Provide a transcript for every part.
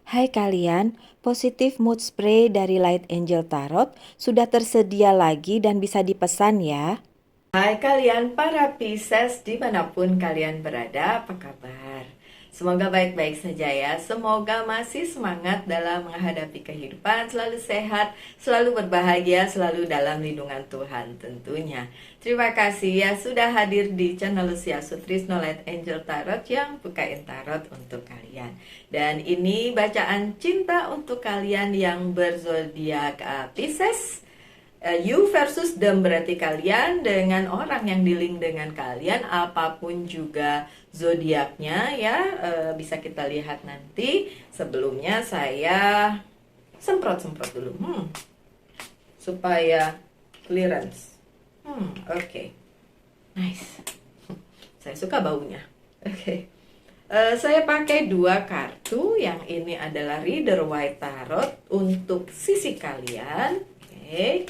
Hai kalian, positif mood spray dari Light Angel Tarot sudah tersedia lagi dan bisa dipesan ya. Hai kalian para Pisces dimanapun kalian berada, apa kabar? Semoga baik-baik saja ya. Semoga masih semangat dalam menghadapi kehidupan, selalu sehat, selalu berbahagia, selalu dalam lindungan Tuhan tentunya. Terima kasih ya sudah hadir di channel Lucia Sutrisno Light Angel Tarot yang bukain tarot untuk kalian. Dan ini bacaan cinta untuk kalian yang berzodiak Pisces. You versus them berarti kalian dengan orang yang dealing dengan kalian, apapun juga zodiaknya ya. Bisa kita lihat nanti. Sebelumnya saya semprot-semprot dulu supaya clearance. Oke. Nice. Saya suka baunya. Oke. Saya pakai dua kartu. Yang ini adalah Reader White Tarot untuk sisi kalian. Oke.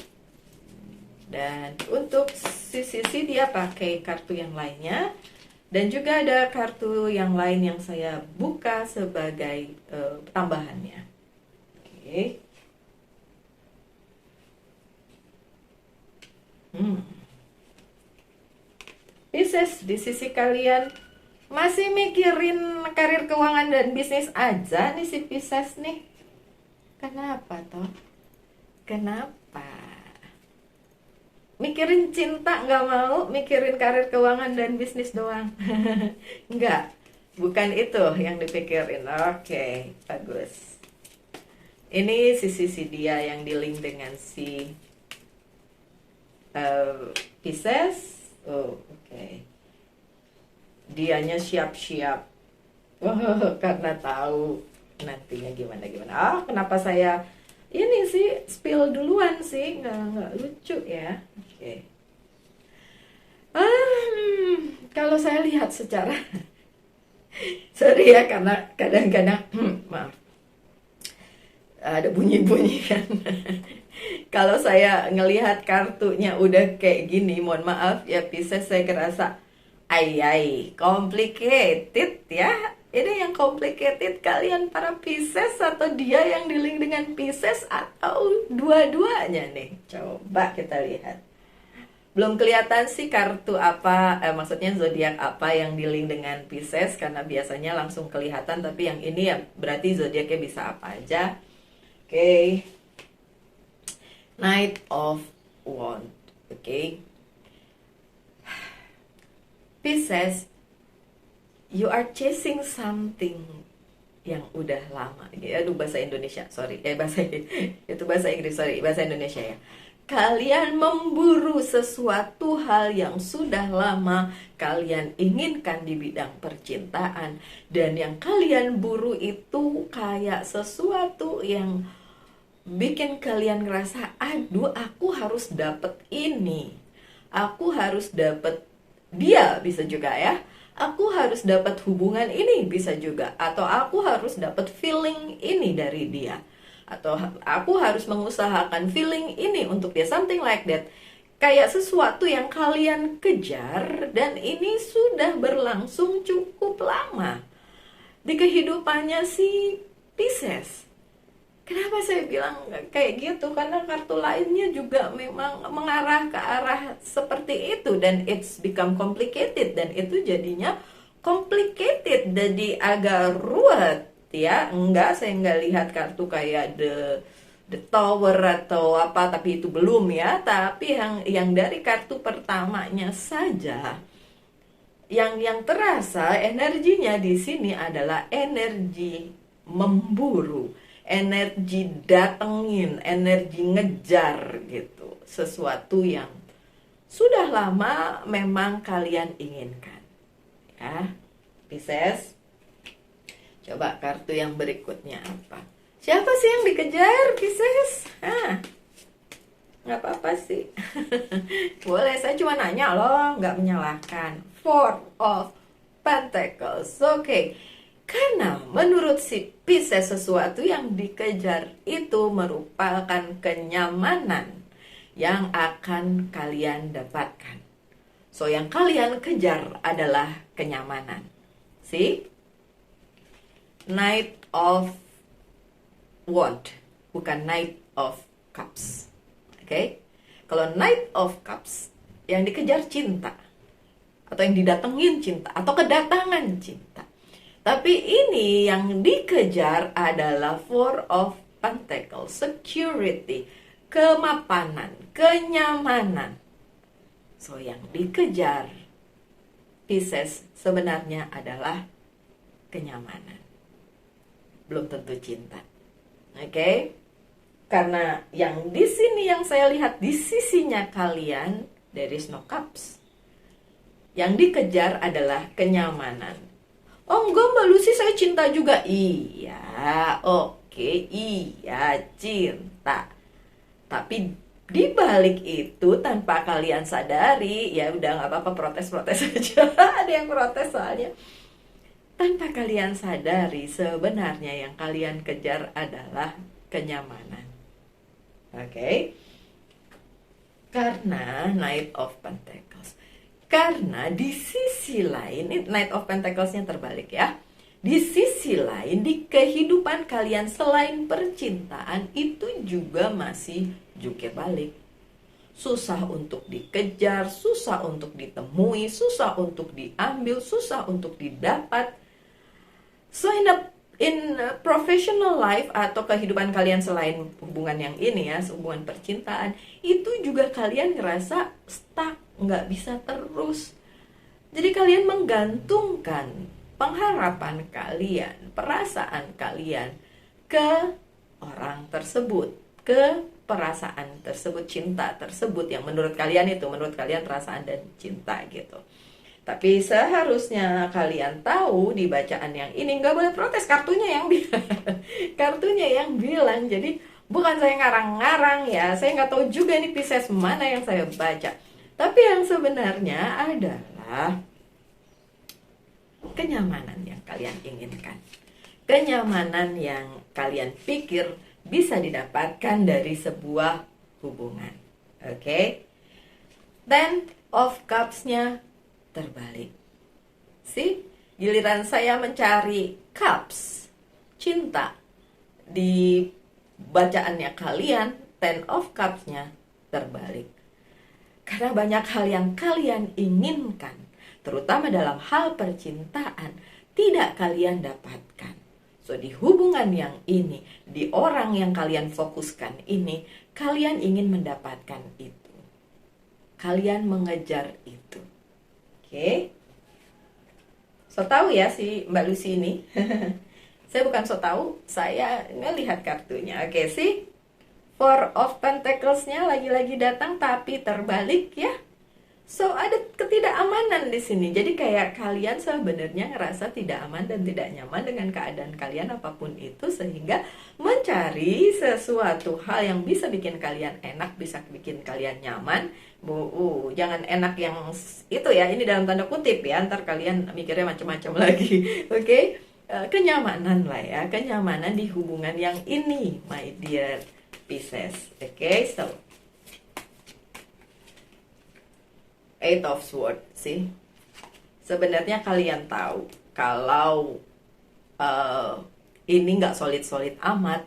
Dan untuk sisi dia pakai kartu yang lainnya. Dan juga ada kartu yang lain yang saya buka sebagai tambahannya. Oke. Pisces, di sisi kalian masih mikirin karir keuangan dan bisnis aja nih si Pisces nih. Kenapa toh? Kenapa? Mikirin cinta nggak mau, mikirin karir keuangan dan bisnis doang. Nggak, bukan itu yang dipikirin. Oke, bagus. Ini sisi dia yang di-link dengan si Pisces. Oh, oke. Dianya siap-siap. Karena tahu nantinya gimana-gimana. Kenapa saya ini sih spill duluan sih, nggak lucu ya. Oke. Kalau saya lihat secara sorry ya karena kadang-kadang maaf ada bunyi-bunyi kan. Kalau saya ngelihat kartunya udah kayak gini, mohon maaf ya Pisces, saya kerasa ay complicated ya. Ini yang complicated kalian para Pisces atau dia yang dealing dengan Pisces atau dua-duanya nih? Coba kita lihat. Belum kelihatan sih kartu apa, maksudnya zodiak apa yang dealing dengan Pisces karena biasanya langsung kelihatan, tapi yang ini ya berarti zodiaknya bisa apa aja. Oke. Knight of Wands. Oke. Pisces, you are chasing something yang udah lama. Aduh, bahasa Indonesia, sorry. Bahasa itu bahasa Inggris, sorry. Bahasa Indonesia ya. Kalian memburu sesuatu hal yang sudah lama kalian inginkan di bidang percintaan. Dan yang kalian buru itu kayak sesuatu yang bikin kalian ngerasa, aduh aku harus dapet ini. Aku harus dapet dia, bisa juga ya. Aku harus dapat hubungan ini, bisa juga. Atau aku harus dapat feeling ini dari dia. Atau aku harus mengusahakan feeling ini untuk dia, something like that. Kayak sesuatu yang kalian kejar dan ini sudah berlangsung cukup lama di kehidupannya si Pisces. Kenapa saya bilang kayak gitu? Karena kartu lainnya juga memang mengarah ke arah seperti itu. Dan it's become complicated. Dan itu jadinya complicated. Jadi agak ruwet ya. Enggak, saya nggak lihat kartu kayak the tower atau apa. Tapi itu belum ya. Tapi yang dari kartu pertamanya saja, yang terasa energinya di sini adalah energi memburu, energi datengin, energi ngejar gitu. Sesuatu yang sudah lama memang kalian inginkan. Ya, Pisces. Coba kartu yang berikutnya apa? Siapa sih yang dikejar, Pisces? Nggak apa-apa sih. Boleh, saya cuma nanya loh, nggak menyalahkan. Four of Pentacles. Oke. Karena menurut si Pisces sesuatu yang dikejar itu merupakan kenyamanan yang akan kalian dapatkan. So yang kalian kejar adalah kenyamanan. See? Knight of wand, bukan Knight of Cups. Oke? Kalau Knight of Cups yang dikejar cinta, atau yang didatengin cinta, atau kedatangan cinta. Tapi ini yang dikejar adalah Four of Pentacles, security, kemapanan, kenyamanan. So yang dikejar Pisces sebenarnya adalah kenyamanan, belum tentu cinta. Oke? Karena yang di sini yang saya lihat di sisinya kalian, there is no cups. Yang dikejar adalah kenyamanan. Oh enggak Mbak Lucy, saya cinta juga. Iya, oke, iya, cinta. Tapi di balik itu tanpa kalian sadari, ya udah nggak apa-apa, protes-protes aja. Ada yang protes soalnya. Tanpa kalian sadari, sebenarnya yang kalian kejar adalah kenyamanan. Oke? Karena Knight of Pentacles. Karena di sisi lain, ini Knight of Pentacles-nya terbalik ya. Di sisi lain, di kehidupan kalian selain percintaan, itu juga masih jungkir balik. Susah untuk dikejar, susah untuk ditemui, susah untuk diambil, susah untuk didapat. So in professional life atau kehidupan kalian selain hubungan yang ini ya, hubungan percintaan, itu juga kalian ngerasa stuck, nggak bisa terus. Jadi kalian menggantungkan pengharapan kalian, perasaan kalian ke orang tersebut, ke perasaan tersebut, cinta tersebut yang menurut kalian perasaan dan cinta gitu. Tapi seharusnya kalian tahu di bacaan yang ini, nggak boleh protes, kartunya yang bilang. Kartunya yang bilang. Jadi bukan saya ngarang-ngarang ya, saya nggak tahu juga ini Pisces mana yang saya baca. Tapi yang sebenarnya adalah kenyamanan yang kalian inginkan, kenyamanan yang kalian pikir bisa didapatkan dari sebuah hubungan. Oke? Ten of Cups-nya terbalik. See? Giliran saya mencari cups, cinta, di bacaannya kalian, Ten of Cups-nya terbalik. Karena banyak hal yang kalian inginkan, terutama dalam hal percintaan, tidak kalian dapatkan. So di hubungan yang ini, di orang yang kalian fokuskan ini, kalian ingin mendapatkan itu. Kalian mengejar itu. Oke? So tahu ya si Mbak Lucy ini. Saya bukan so tahu, saya ngelihat kartunya. Oke sih. Four of Pentacles-nya lagi-lagi datang tapi terbalik ya. So ada ketidakamanan di sini. Jadi kayak kalian sebenarnya ngerasa tidak aman dan tidak nyaman dengan keadaan kalian apapun itu, sehingga mencari sesuatu hal yang bisa bikin kalian enak, bisa bikin kalian nyaman. Jangan enak yang itu ya, ini dalam tanda kutip ya, ntar kalian mikirnya macam-macam lagi. Oke? Kenyamanan lah ya, kenyamanan di hubungan yang ini, my dear Pisces. Oke, so Eight of Swords sih. Sebenarnya kalian tahu kalau ini nggak solid-solid amat,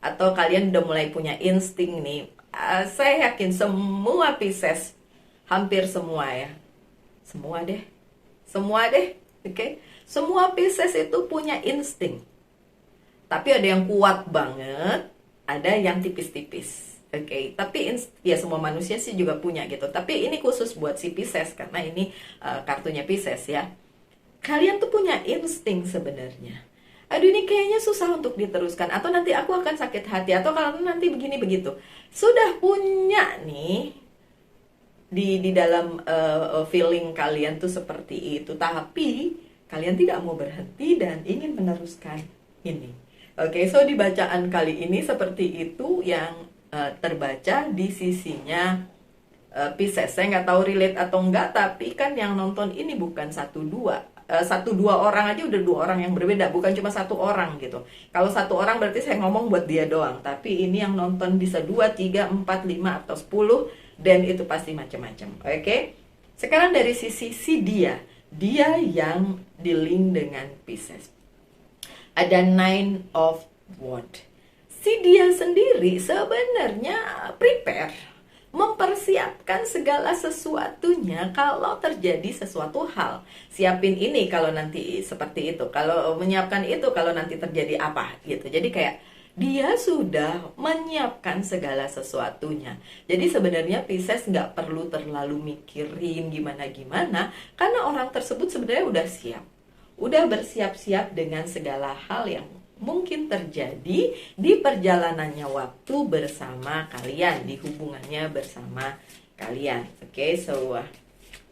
atau kalian udah mulai punya insting nih. Saya yakin semua Pisces, hampir semua ya, semua deh, oke? Semua Pisces itu punya insting. Tapi ada yang kuat banget, ada yang tipis-tipis. Oke, tapi ya semua manusia sih juga punya gitu. Tapi ini khusus buat si Pisces karena ini kartunya Pisces ya. Kalian tuh punya insting sebenarnya. Aduh ini kayaknya susah untuk diteruskan, atau nanti aku akan sakit hati, atau kalau nanti begini begitu. Sudah punya nih di dalam feeling kalian tuh seperti itu, tapi kalian tidak mau berhenti dan ingin meneruskan ini. Oke, so di bacaan kali ini seperti itu yang terbaca di sisinya Pisces. Saya nggak tahu relate atau enggak, tapi kan yang nonton ini bukan satu dua orang aja udah dua orang yang berbeda, bukan cuma satu orang gitu. Kalau satu orang berarti saya ngomong buat dia doang, tapi ini yang nonton bisa 2, 3, 4, 5 atau 10, dan itu pasti macam-macam. Oke? Sekarang dari sisi si dia yang dealing dengan Pisces. Ada Nine of Wands. si dia sendiri sebenarnya prepare, mempersiapkan segala sesuatunya kalau terjadi sesuatu hal. Siapin ini kalau nanti seperti itu, kalau menyiapkan itu kalau nanti terjadi apa gitu. Jadi kayak dia sudah menyiapkan segala sesuatunya. Jadi sebenarnya Pisces nggak perlu terlalu mikirin gimana-gimana, karena orang tersebut sebenarnya udah siap. Udah bersiap-siap dengan segala hal yang mungkin terjadi di perjalanannya waktu bersama kalian, di hubungannya bersama kalian. Oke, so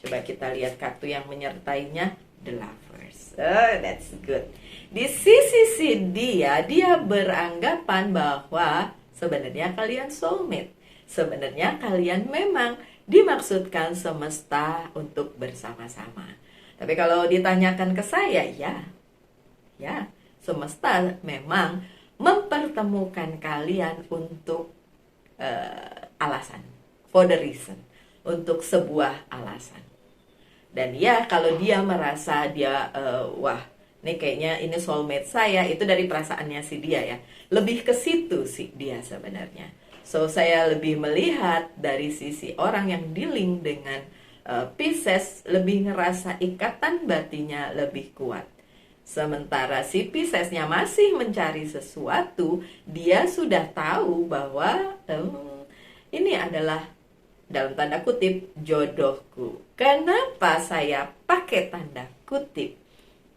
coba kita lihat kartu yang menyertainya, The Lovers. Oh, that's good. Di sisi dia beranggapan bahwa sebenarnya kalian soulmate. Sebenarnya kalian memang dimaksudkan semesta untuk bersama-sama. Tapi kalau ditanyakan ke saya, ya, semesta memang mempertemukan kalian untuk alasan, for the reason, untuk sebuah alasan. Dan ya, kalau dia merasa dia, wah, ini kayaknya ini soulmate saya, itu dari perasaannya si dia ya. Lebih ke situ sih dia sebenarnya. So, saya lebih melihat dari sisi orang yang dealing dengan Pisces, lebih ngerasa ikatan batinnya lebih kuat. Sementara si Piscesnya masih mencari sesuatu, dia sudah tahu bahwa ini adalah dalam tanda kutip jodohku. Kenapa saya pakai tanda kutip?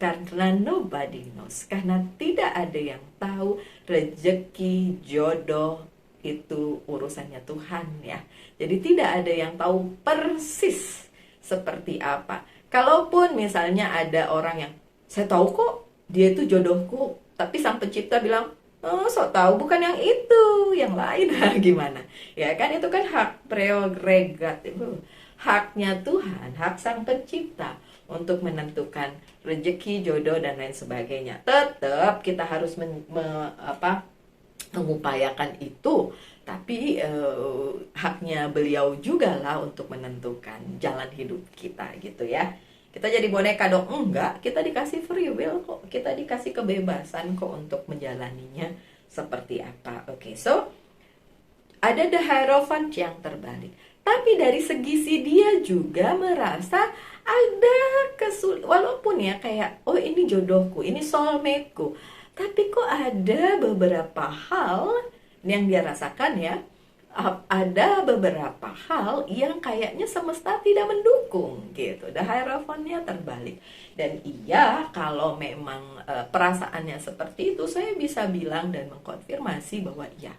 Karena nobody knows, karena tidak ada yang tahu rezeki, jodoh itu urusannya Tuhan ya. Jadi tidak ada yang tahu persis seperti apa. Kalaupun misalnya ada orang yang, saya tahu kok dia itu jodohku, tapi sang pencipta bilang, oh sok tahu bukan yang itu, yang lain. Gimana? Ya kan itu kan hak prerogatif, haknya Tuhan, hak sang pencipta untuk menentukan rezeki, jodoh dan lain sebagainya. Tetap kita harus mengupayakan itu, tapi haknya beliau juga lah untuk menentukan jalan hidup kita gitu ya. Kita jadi boneka dong? Enggak, kita dikasih free will kok, kita dikasih kebebasan kok untuk menjalaninya seperti apa. Oke, so ada the Hierophant yang terbalik. Tapi dari segi si dia juga merasa ada walaupun ya kayak, oh ini jodohku, ini soulmate-ku. Tapi kok ada beberapa hal yang dia rasakan ya, ada beberapa hal yang kayaknya semesta tidak mendukung gitu. The Hierophant-nya terbalik. Dan iya, kalau memang perasaannya seperti itu, saya bisa bilang dan mengkonfirmasi bahwa iya,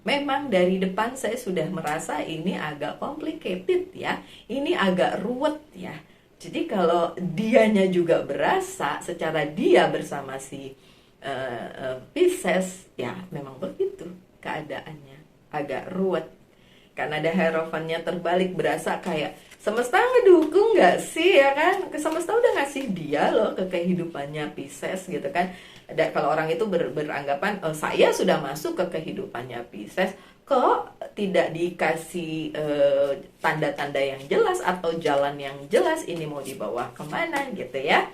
memang dari depan saya sudah merasa ini agak complicated ya, ini agak ruwet ya. Jadi kalau dianya juga berasa secara dia bersama si Pisces, ya memang begitu keadaannya, agak ruwet. Karena ada Hierophant-nya terbalik, berasa kayak semesta ngedukung gak sih ya kan? Semesta udah ngasih dia loh ke kehidupannya Pisces gitu kan. Dan kalau orang itu beranggapan saya sudah masuk ke kehidupannya Pisces, kok tidak dikasih tanda-tanda yang jelas atau jalan yang jelas, ini mau dibawa kemana gitu ya.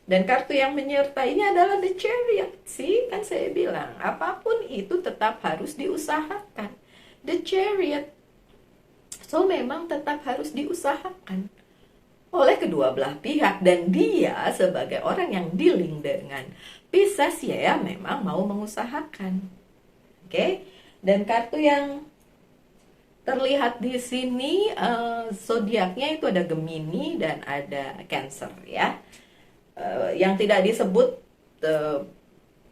Dan kartu yang menyertainya adalah The Chariot. Sih, kan saya bilang, apapun itu tetap harus diusahakan. The Chariot. So, memang tetap harus diusahakan oleh kedua belah pihak. Dan dia sebagai orang yang dealing dengan Pisces ya memang mau mengusahakan. Oke? Dan kartu yang terlihat di sini zodiaknya itu ada Gemini dan ada Cancer ya. Yang tidak disebut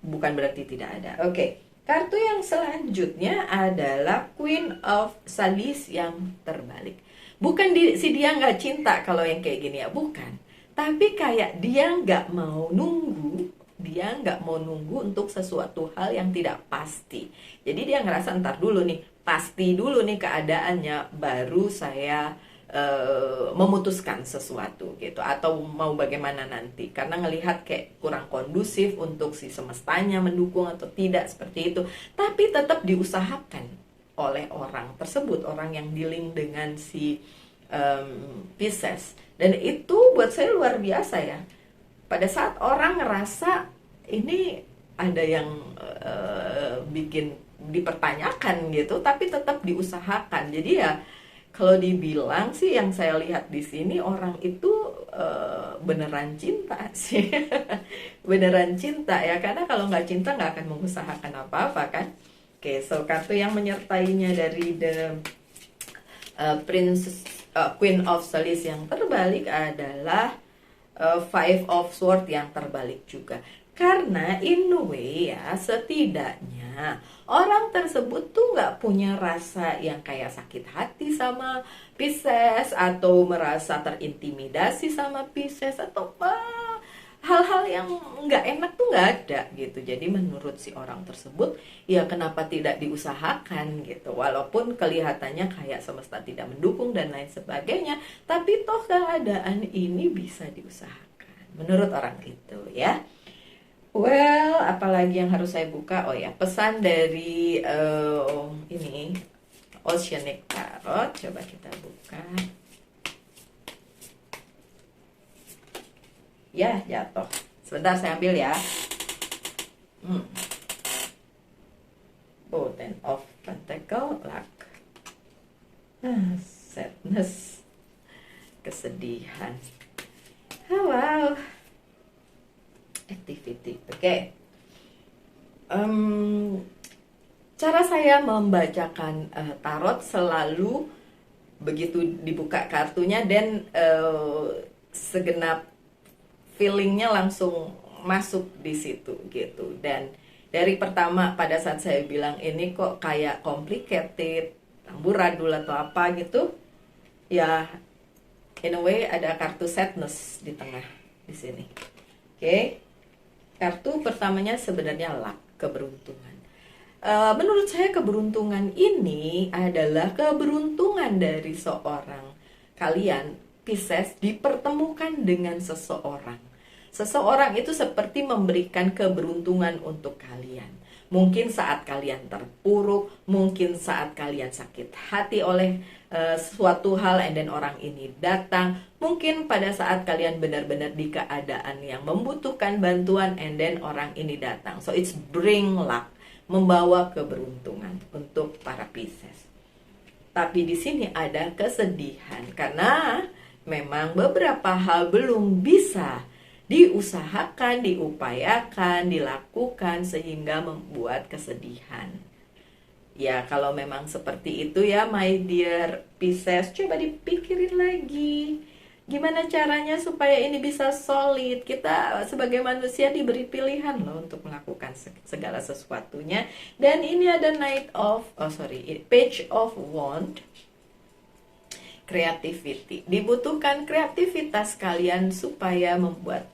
bukan berarti tidak ada. Oke. Kartu yang selanjutnya adalah Queen of Salice yang terbalik. Bukan si dia nggak cinta kalau yang kayak gini ya, bukan. Tapi kayak dia nggak mau nunggu, untuk sesuatu hal yang tidak pasti. Jadi dia ngerasa ntar dulu nih, pasti dulu nih keadaannya, baru saya memutuskan sesuatu gitu, atau mau bagaimana nanti, karena ngelihat kayak kurang kondusif untuk si semestanya mendukung atau tidak seperti itu. Tapi tetap diusahakan oleh orang tersebut, orang yang dealing dengan si Pisces. Dan itu buat saya luar biasa ya, pada saat orang ngerasa ini ada yang bikin dipertanyakan gitu, tapi tetap diusahakan. Jadi ya kalau dibilang sih yang saya lihat di sini orang itu beneran cinta sih. Beneran cinta ya, karena kalau nggak cinta nggak akan mengusahakan apa-apa kan. Oke, so kartu yang menyertainya dari the Prince Queen of Swords yang terbalik adalah Five of Swords yang terbalik juga. Karena in a way ya, setidaknya orang tersebut tuh nggak punya rasa yang kayak sakit hati sama Pisces, atau merasa terintimidasi sama Pisces, atau hal-hal yang nggak enak tuh nggak ada gitu. Jadi menurut si orang tersebut, ya kenapa tidak diusahakan gitu, walaupun kelihatannya kayak semesta tidak mendukung dan lain sebagainya, tapi toh keadaan ini bisa diusahakan menurut orang itu ya. Well, apalagi yang harus saya buka? Oh ya, pesan dari ini Oceanic Tarot. Coba kita buka. Ya, jatuh. Sebentar saya ambil ya. Oh, Ten of Pentacle, luck. Sadness, kesedihan. Oh, wow. Activity. Oke. Cara saya membacakan tarot selalu begitu dibuka kartunya dan segenap feelingnya langsung masuk di situ gitu. Dan dari pertama pada saat saya bilang ini kok kayak complicated, amburadul atau apa gitu, ya in a way ada kartu sadness di tengah di sini. Oke. Kartu pertamanya sebenarnya luck, keberuntungan. Menurut saya keberuntungan ini adalah keberuntungan dari seorang kalian, Pisces, dipertemukan dengan seseorang. Seseorang itu seperti memberikan keberuntungan untuk kalian. Mungkin saat kalian terpuruk, mungkin saat kalian sakit hati oleh suatu hal, and then orang ini datang. Mungkin pada saat kalian benar-benar di keadaan yang membutuhkan bantuan, and then orang ini datang. So it's bring luck, membawa keberuntungan untuk para Pisces. Tapi di sini ada kesedihan karena memang beberapa hal belum bisa diusahakan, diupayakan, dilakukan sehingga membuat kesedihan. Ya kalau memang seperti itu ya my dear Pisces, coba dipikirin lagi. Gimana caranya supaya ini bisa solid? Kita sebagai manusia diberi pilihan loh untuk melakukan segala sesuatunya. Dan ini ada Page of Wand. Creativity. Dibutuhkan kreativitas kalian supaya membuat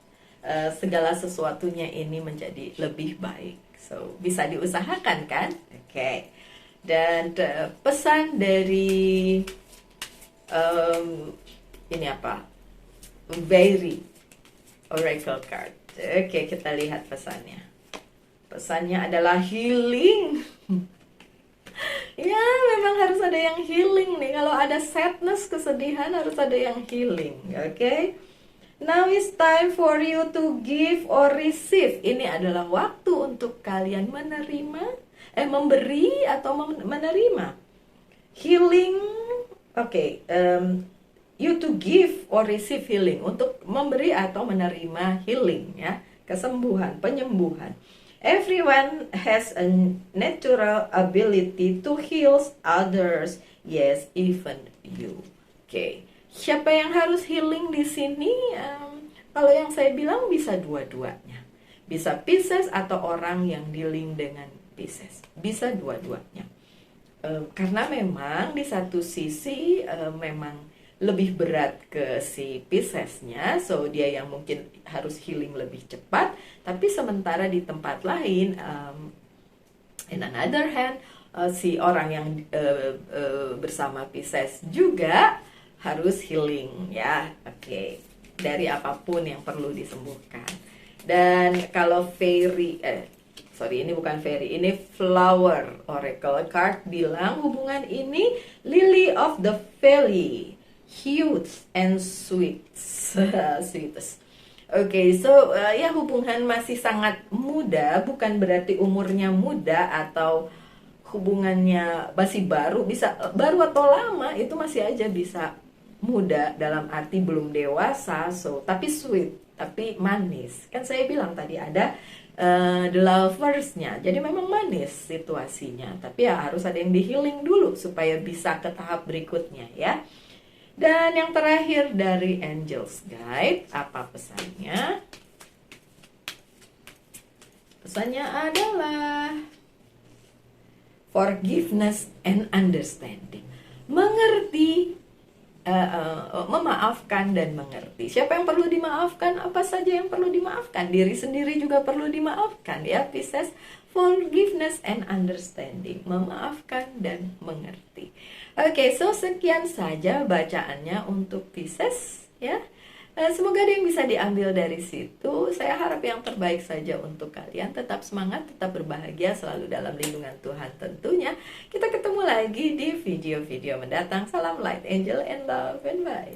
segala sesuatunya ini menjadi lebih baik. So, bisa diusahakan kan? Oke. Dan pesan dari ini apa? Very Oracle card. Oke, kita lihat pesannya. Pesannya adalah healing. Ya, memang harus ada yang healing nih. Kalau ada sadness, kesedihan, harus ada yang healing. Oke. Now is time for you to give or receive. Ini adalah waktu untuk kalian memberi atau menerima. Healing, you to give or receive healing, untuk memberi atau menerima healing ya, kesembuhan, penyembuhan. Everyone has a natural ability to heal others, yes, even you. Oke. Siapa yang harus healing di sini? Kalau yang saya bilang bisa dua-duanya. Bisa Pisces atau orang yang dealing dengan Pisces. Bisa dua-duanya. Karena memang di satu sisi memang lebih berat ke si Pisces-nya, so dia yang mungkin harus healing lebih cepat. Tapi sementara di tempat lain, in another hand, si orang yang bersama Pisces juga harus healing ya. Oke. Dari apapun yang perlu disembuhkan. Dan kalau ini bukan fairy, ini flower oracle card bilang hubungan ini lily of the valley, huge and sweet. Sweetest. Oke, so ya hubungan masih sangat muda, bukan berarti umurnya muda atau hubungannya masih baru, bisa baru atau lama, itu masih aja bisa muda dalam arti belum dewasa, so tapi sweet, tapi manis. Kan saya bilang tadi ada the loversnya, jadi memang manis situasinya, tapi ya harus ada yang di healing dulu supaya bisa ke tahap berikutnya ya. Dan yang terakhir dari Angels Guide, apa pesannya? Pesannya adalah forgiveness and understanding. Mengerti, memaafkan dan mengerti. Siapa yang perlu dimaafkan? Apa saja yang perlu dimaafkan? Diri sendiri juga perlu dimaafkan ya, Pisces. Forgiveness and understanding, memaafkan dan mengerti. Oke, so sekian saja bacaannya untuk Pisces ya. Semoga ada yang bisa diambil dari situ. Saya harap yang terbaik saja untuk kalian. Tetap semangat, tetap berbahagia, selalu dalam lindungan Tuhan tentunya. Kita ketemu lagi di video-video mendatang. Salam light, angel, and love, and bye.